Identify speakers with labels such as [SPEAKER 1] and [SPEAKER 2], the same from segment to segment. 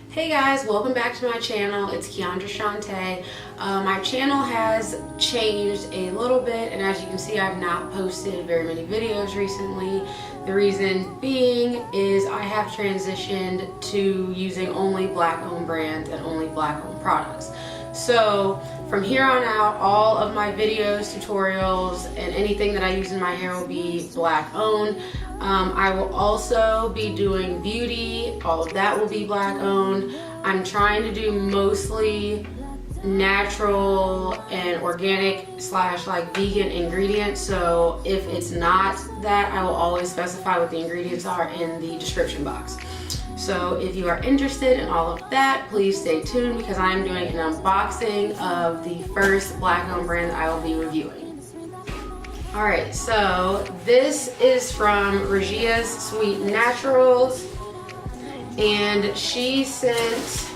[SPEAKER 1] Hey guys, welcome back to my channel. It's Keandra Shantae. My channel has changed a little bit, and as you can see, I've not posted very many videos recently. The reason being is I have transitioned to using only black-owned brands and only black-owned products. So from here on out, all of my videos, tutorials, and anything that I use in my hair will be black-owned. I will also be doing beauty. All of that will be black-owned. I'm trying to do mostly natural and organic / like vegan ingredients. So if it's not that, I will always specify what the ingredients are in the description box. So if you are interested in all of that, please stay tuned because I am doing an unboxing of the first black-owned brand that I will be reviewing. Alright, so this is from Rajeeyah's Sweet Naturals, and she sent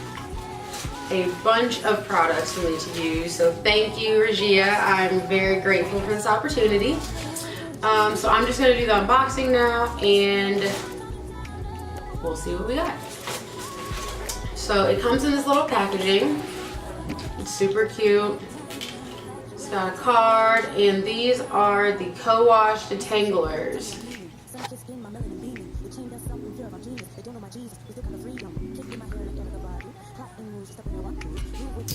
[SPEAKER 1] a bunch of products for me to use. So thank you, Rajeeyah. I'm very grateful for this opportunity. So I'm just going to do the unboxing now, and we'll see what we got. So it comes in this little packaging. It's super cute. It's got a card, and these are the co-wash detanglers.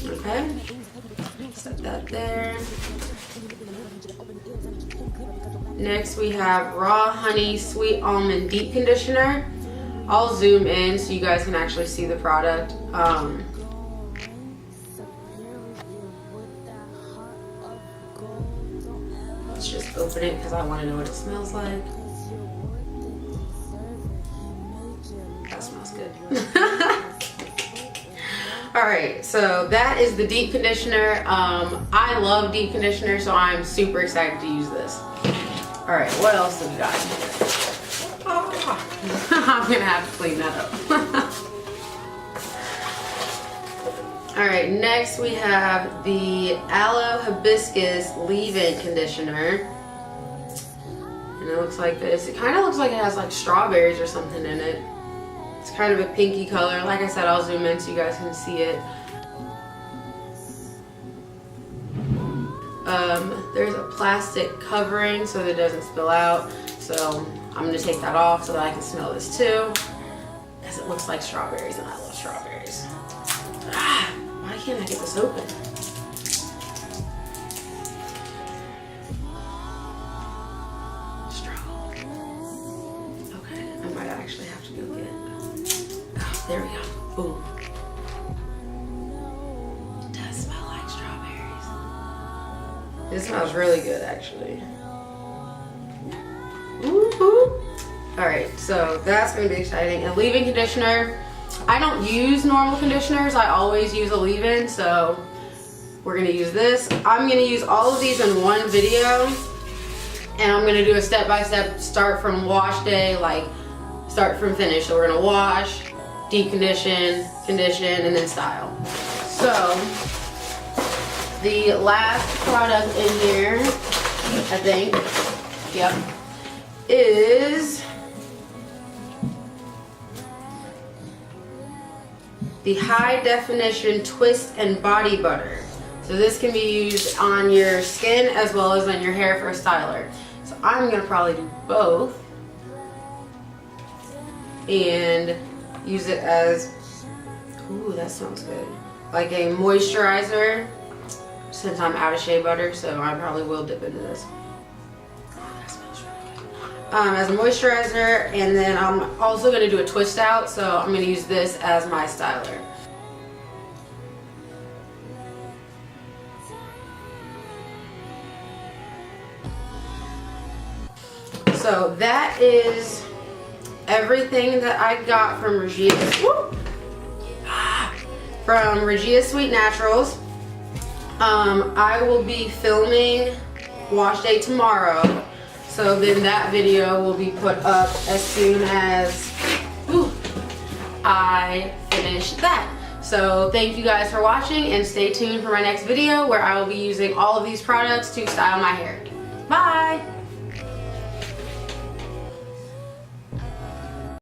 [SPEAKER 1] Okay, set that there. Next we have Raw Honey Sweet Almond Deep Conditioner. I'll zoom in so you guys can actually see the product. Let's just open it because I want to know what it smells like. That smells good. Alright, so that is the deep conditioner. I love deep conditioner, so I'm super excited to use this. Alright, what else do we got here? I'm gonna have to clean that up. Alright, next we have the Aloe Hibiscus Leave-In Conditioner. And it looks like this. It kind of looks like it has like strawberries or something in it. It's kind of a pinky color. Like I said, I'll zoom in so you guys can see it. There's a plastic covering so that it doesn't spill out. So I'm going to take that off so that I can smell this too. Because it looks like strawberries and I love strawberries. Why can't I get this open? Struggle. Okay, I might actually have to go get it. Oh, there we go. Ooh. It does smell like strawberries. This smells really good actually. Ooh. Alright, so that's going to be exciting. And leave-in conditioner. I don't use normal conditioners. I always use a leave-in, so we're going to use this. I'm going to use all of these in one video, and I'm going to do a step-by-step start from wash day, like start from finish. So we're going to wash, deep condition, condition, and then style. So the last product in here, I think, yep, is the High Definition Twist and Body Butter. So this can be used on your skin as well as on your hair for a styler. So I'm gonna probably do both and use it as, ooh, that smells good, like a moisturizer, since I'm out of shea butter, so I probably will dip into this. As a moisturizer, and then I'm also going to do a twist out, so I'm going to use this as my styler. So that is everything that I got from Rajeeyah's Sweet Naturals. I will be filming wash day tomorrow. So then that video will be put up as soon as I finish that. So thank you guys for watching, and stay tuned for my next video where I will be using all of these products to style my hair. Bye!